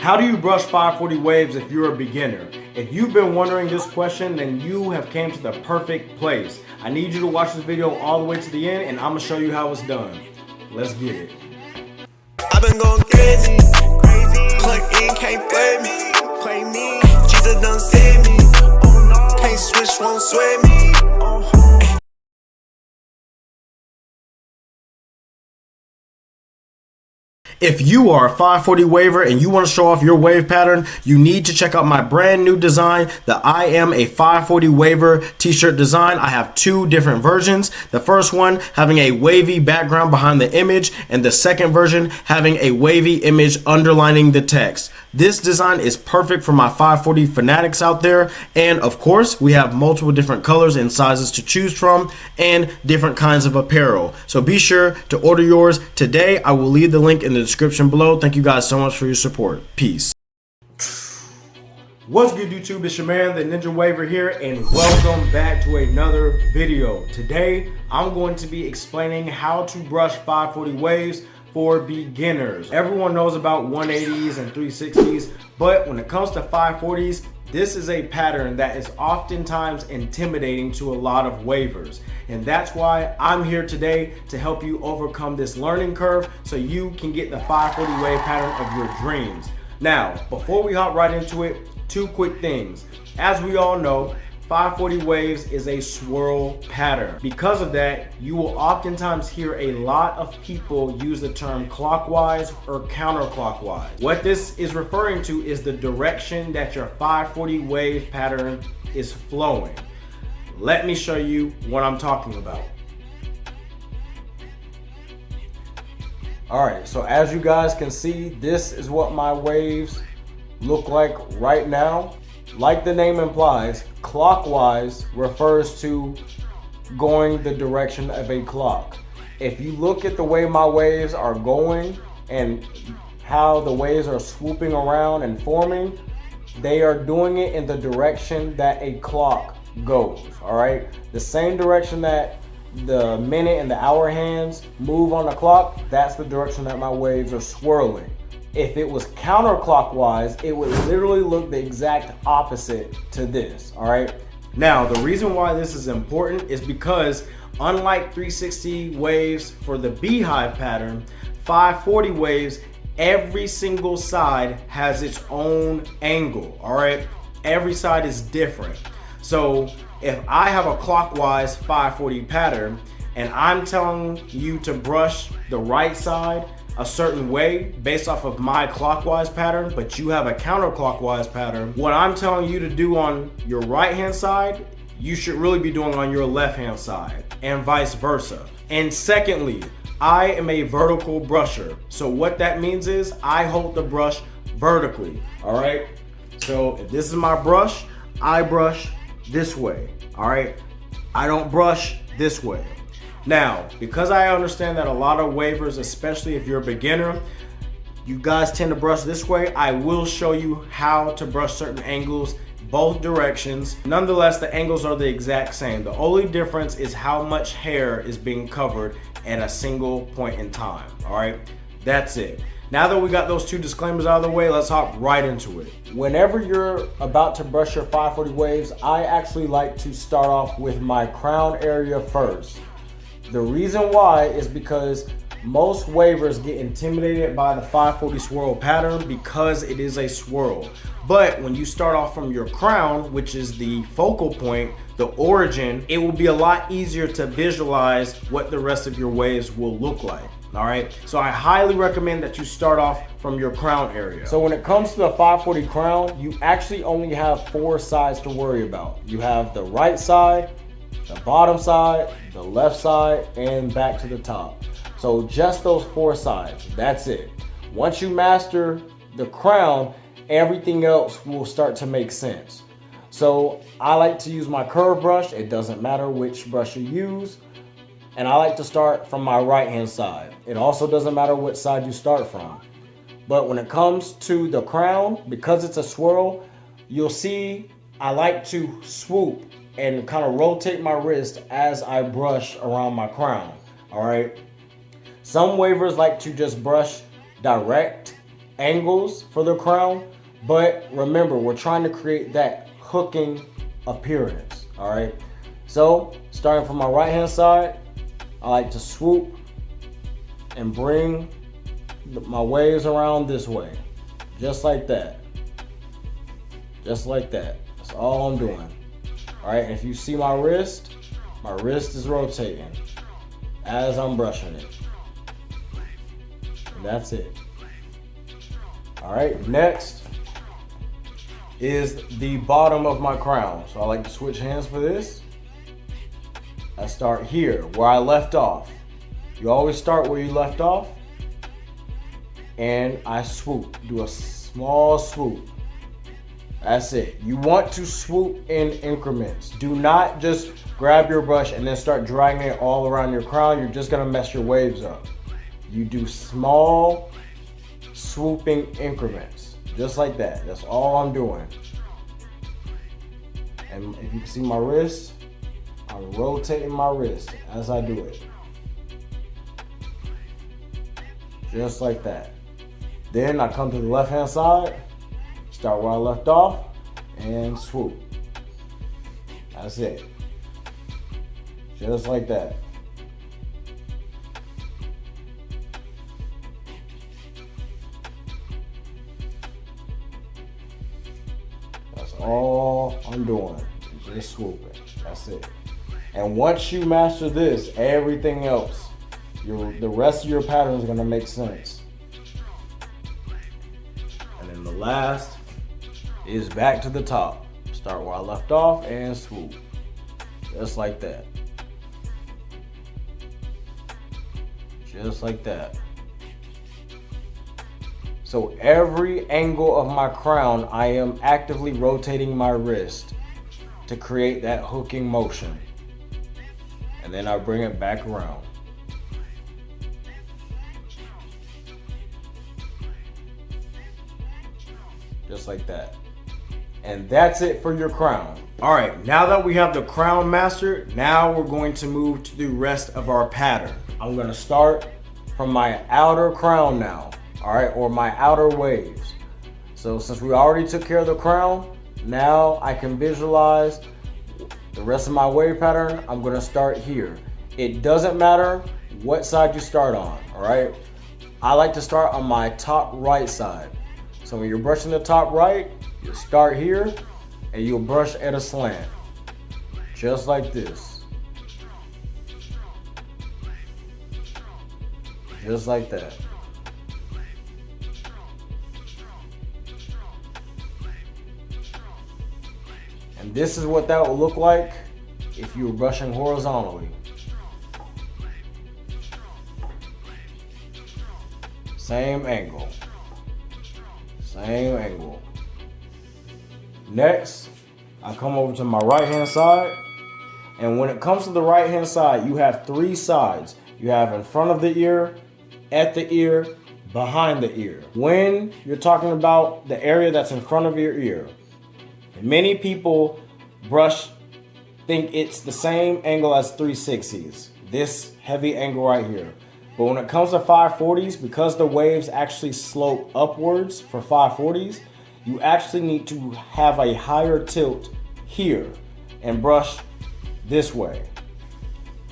How do you brush 540 waves if you're a beginner? If you've been wondering this question, then you have came to the perfect place. I need you to watch this video all the way to the end and I'm gonna show you how it's done. Let's get it. I've been going crazy. Plug in, can't play me. Jesus done save me. Can't switch, won't sway me. If you are a 540 waver and you want to show off your wave pattern, you need to check out my brand new design, the I Am a 540 Waver t-shirt design. I have two different versions. The first one having a wavy background behind the image, and the second version having a wavy image underlining the text. This design is perfect for my 540 fanatics out there. And of course, we have multiple different colors and sizes to choose from and different kinds of apparel. So be sure to order yours today. I will leave the link in the description below. Thank you guys so much for your support. Peace. What's good, YouTube? It's your man, the Ninja Waver here, and welcome back to another video. Today, I'm going to be explaining how to brush 540 waves for beginners. Everyone knows about 180s and 360s, but when it comes to 540s, this is a pattern that is oftentimes intimidating to a lot of wavers. And that's why I'm here today to help you overcome this learning curve so you can get the 540 wave pattern of your dreams. Now, before we hop right into it, two quick things. As we all know, 540 waves is a swirl pattern. Because of that, you will oftentimes hear a lot of people use the term clockwise or counterclockwise. What this is referring to is the direction that your 540 wave pattern is flowing. Let me show you what I'm talking about. All right, so as you guys can see, this is what my waves look like right now. Like the name implies, clockwise refers to going the direction of a clock. If you look at the way my waves are going and how the waves are swooping around and forming, they are doing it in the direction that a clock goes, all right? The same direction that the minute and the hour hands move on the clock, that's the direction that my waves are swirling. If it was counterclockwise, it would literally look the exact opposite to this, all right? Now, the reason why this is important is because unlike 360 waves for the beehive pattern, 540 waves, every single side has its own angle, all right? Every side is different. So if I have a clockwise 540 pattern and I'm telling you to brush the right side a certain way based off of my clockwise pattern, but you have a counterclockwise pattern, what I'm telling you to do on your right hand side, you should really be doing on your left hand side, and vice versa. And secondly, I am a vertical brusher. So what that means is I hold the brush vertically, all right? So if this is my brush, I brush this way, all right? I don't brush this way. Now, because I understand that a lot of wavers, especially if you're a beginner, you guys tend to brush this way, I will show you how to brush certain angles both directions. Nonetheless, the angles are the exact same. The only difference is how much hair is being covered at a single point in time, all right? That's it. Now that we got those two disclaimers out of the way, let's hop right into it. Whenever you're about to brush your 540 waves, I actually like to start off with my crown area first. The reason why is because most wavers get intimidated by the 540 swirl pattern because it is a swirl. But when you start off from your crown, which is the focal point, the origin, it will be a lot easier to visualize what the rest of your waves will look like. All right, so I highly recommend that you start off from your crown area. So when it comes to the 540 crown, you actually only have 4 sides to worry about. You have the right side, the bottom side, the left side, and back to the top. So just those 4 sides, that's it. Once you master the crown, everything else will start to make sense. So I like to use my curve brush. It doesn't matter which brush you use. And I like to start from my right hand side. It also doesn't matter what side you start from. But when it comes to the crown, because it's a swirl, you'll see I like to swoop and kind of rotate my wrist as I brush around my crown, all right? Some wavers like to just brush direct angles for the crown, but remember, we're trying to create that hooking appearance, all right? So, starting from my right-hand side, I like to swoop and bring my waves around this way, just like that. Just like that. That's all I'm doing. All right, and if you see my wrist is rotating as I'm brushing it. And that's it. All right, next is the bottom of my crown. So I like to switch hands for this. I start here where I left off. You always start where you left off. And I swoop, do a small swoop. That's it. You want to swoop in increments. Do not just grab your brush and then start dragging it all around your crown. You're just gonna mess your waves up. You do small swooping increments, just like that. That's all I'm doing. And if you can see my wrist, I'm rotating my wrist as I do it. Just like that. Then I come to the left-hand side, start where I left off, and swoop. That's it. Just like that. That's all I'm doing. Just swooping. That's it. And once you master this, everything else, the rest of your pattern is gonna make sense. And then the last is back to the top. Start where I left off and swoop. Just like that. Just like that. So every angle of my crown, I am actively rotating my wrist to create that hooking motion. And then I bring it back around. Just like that. And that's it for your crown. All right, now that we have the crown mastered, now we're going to move to the rest of our pattern. I'm gonna start from my outer crown now, all right, or my outer waves. So since we already took care of the crown, now I can visualize the rest of my wave pattern. I'm gonna start here. It doesn't matter what side you start on, all right? I like to start on my top right side. So when you're brushing the top right, you start here and you'll brush at a slant, just like this. Just like that. And this is what that would look like if you were brushing horizontally. Same angle. Same angle. Next, I come over to my right hand side. And when it comes to the right hand side, you have three sides. You have in front of the ear, at the ear, behind the ear. When you're talking about the area that's in front of your ear, many people think it's the same angle as 360s, this heavy angle right here. But when it comes to 540s, because the waves actually slope upwards for 540s, you actually need to have a higher tilt here and brush this way.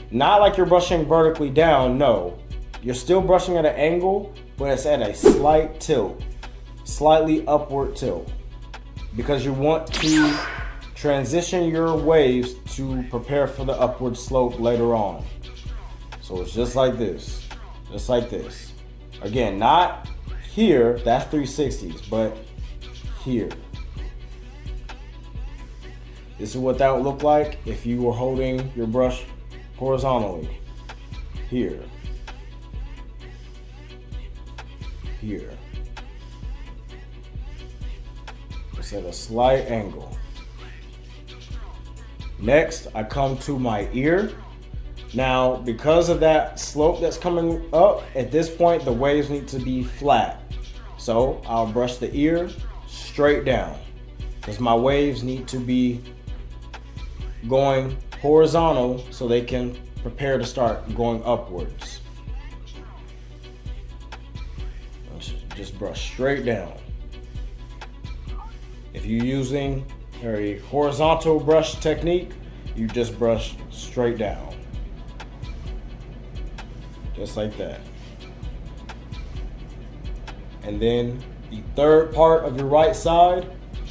Not like you're brushing vertically down, no. You're still brushing at an angle, but it's at a slight tilt, slightly upward tilt, because you want to transition your waves to prepare for the upward slope later on. So it's just like this, just like this. Again, not here, that's 360s, but here. This is what that would look like if you were holding your brush horizontally. Here. Here. It's at a slight angle. Next, I come to my ear. Now, because of that slope that's coming up, at this point, the waves need to be flat. So I'll brush the ear straight down because my waves need to be going horizontal so they can prepare to start going upwards. just brush straight down. If you're using a horizontal brush technique, you just brush straight down. Just like that. And then the third part of your right side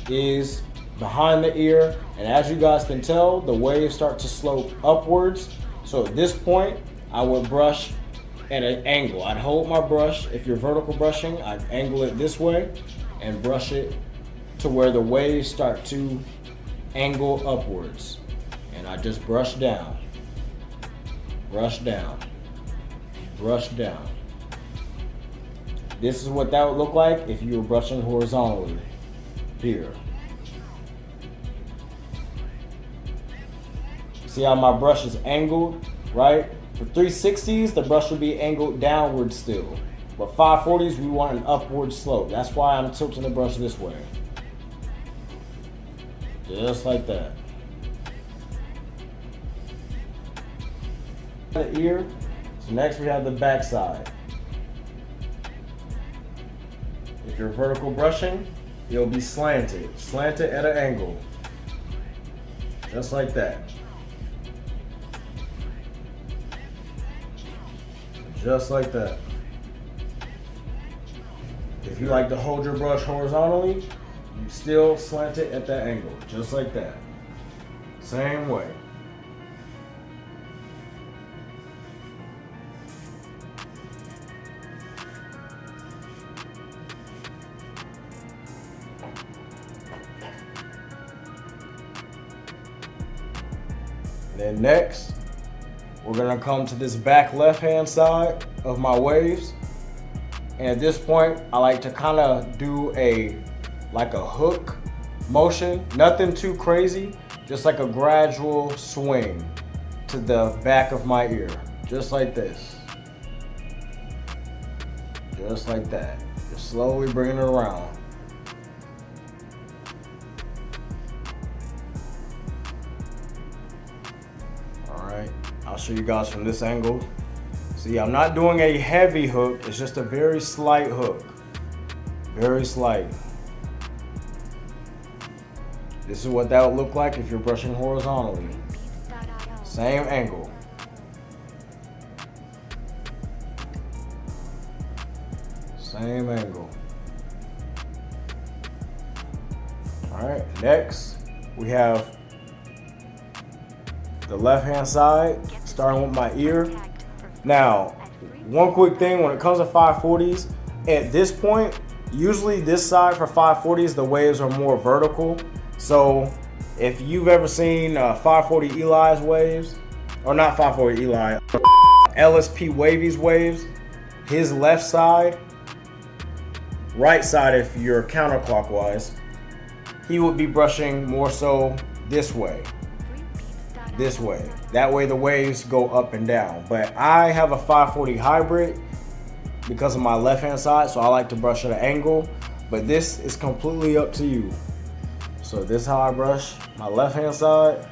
is behind the ear. And as you guys can tell, the waves start to slope upwards. So at this point, I would brush at an angle. I'd hold my brush. If you're vertical brushing, I'd angle it this way and brush it to where the waves start to angle upwards. And I just brush down, brush down, brush down. This is what that would look like if you were brushing horizontally here. See how my brush is angled, right? For 360s, the brush would be angled downward still. But 540s, we want an upward slope. That's why I'm tilting the brush this way. Just like that. The ear. So next we have the back side. If you're vertical brushing, it'll be slanted. Slanted at an angle. Just like that. Just like that. If you like to hold your brush horizontally, you still slant it at that angle. Just like that. Same way. Then next, we're gonna come to this back left-hand side of my waves. And at this point, I like to kind of do like a hook motion, nothing too crazy, just like a gradual swing to the back of my ear, just like this. Just like that. Just slowly bringing it around. I'll show you guys from this angle. See, I'm not doing a heavy hook. It's just a very slight hook. Very slight. This is what that would look like if you're brushing horizontally. Same angle. Same angle. All right, next we have the left-hand side, starting with my ear. Now, one quick thing when it comes to 540s, at this point, usually this side for 540s, the waves are more vertical. So if you've ever seen 540 Eli's waves, or not 540 Eli, LSP Wavy's waves, his left side, right side if you're counterclockwise, he would be brushing more so this way. This way. That way the waves go up and down. But I have a 540 hybrid because of my left hand side, so I like to brush at an angle. But this is completely up to you. So this is how I brush my left hand side.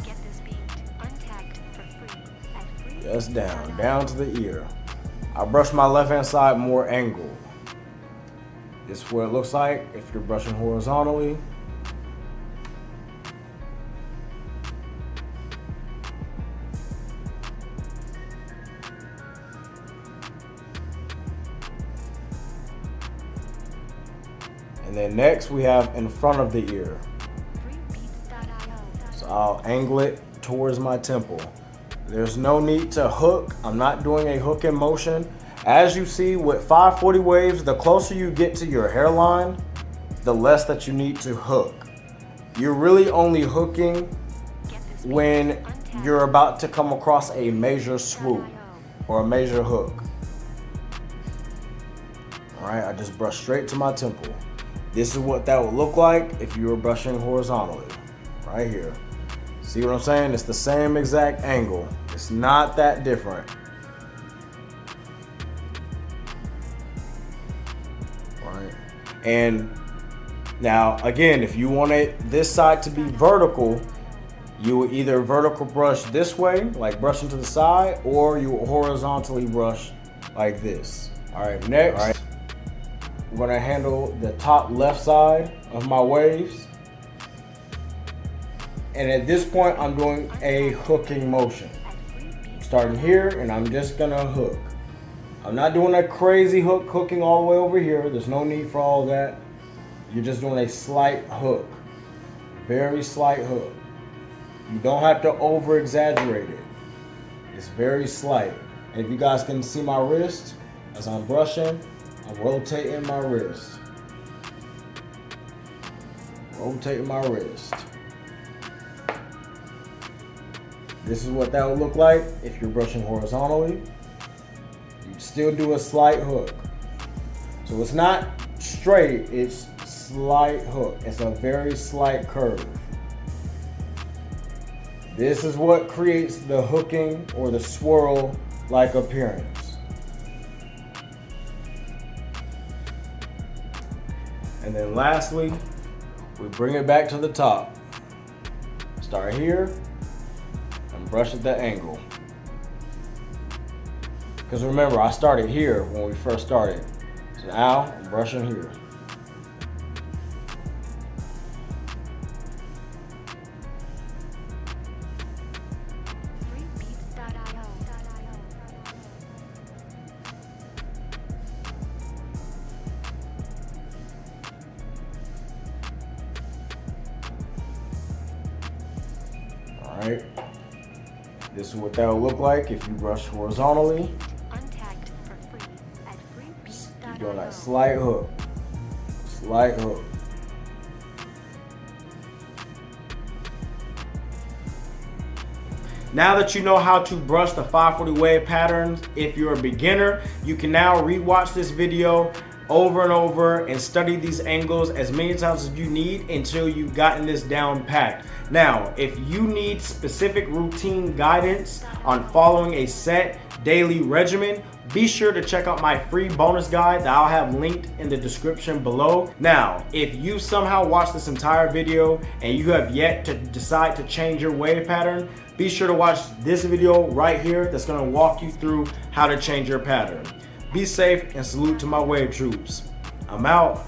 Get this beat untagged for free at free. Just down to the ear. I brush my left hand side more angled. This is what it looks like if you're brushing horizontally. And then next we have in front of the ear. So I'll angle it towards my temple. There's no need to hook. I'm not doing a hook in motion. As you see with 540 waves, the closer you get to your hairline, the less that you need to hook. You're really only hooking when you're about to come across a major swoop or a major hook. All right, I just brush straight to my temple. This is what that would look like if you were brushing horizontally, right here. See what I'm saying? It's the same exact angle. It's not that different. Right. And now, again, if you wanted this side to be vertical, you would either vertical brush this way, like brushing to the side, or you would horizontally brush like this. All right, next, we're gonna handle the top left side of my waves. And at this point, I'm doing a hooking motion. Starting here, and I'm just gonna hook. I'm not doing a crazy hooking all the way over here. There's no need for all that. You're just doing a slight hook. Very slight hook. You don't have to over exaggerate it. It's very slight. And if you guys can see my wrist, as I'm brushing, I'm rotating my wrist. Rotating my wrist. This is what that would look like if you're brushing horizontally. You still do a slight hook. So it's not straight, it's slight hook. It's a very slight curve. This is what creates the hooking or the swirl-like appearance. And then lastly, we bring it back to the top. Start here and brush at the angle. Because remember, I started here when we first started. So now I'm brushing here. Alright. This is what that will look like if you brush horizontally. Untagged for free at freebeats.io. You're doing that slight hook. Slight hook. Now that you know how to brush the 540 wave patterns, if you're a beginner, you can now rewatch this video over and over and study these angles as many times as you need until you've gotten this down packed. Now, if you need specific routine guidance on following a set daily regimen, be sure to check out my free bonus guide that I'll have linked in the description below. Now, if you somehow watched this entire video and you have yet to decide to change your wave pattern, be sure to watch this video right here that's gonna walk you through how to change your pattern. Be safe and salute to my wave troops. I'm out.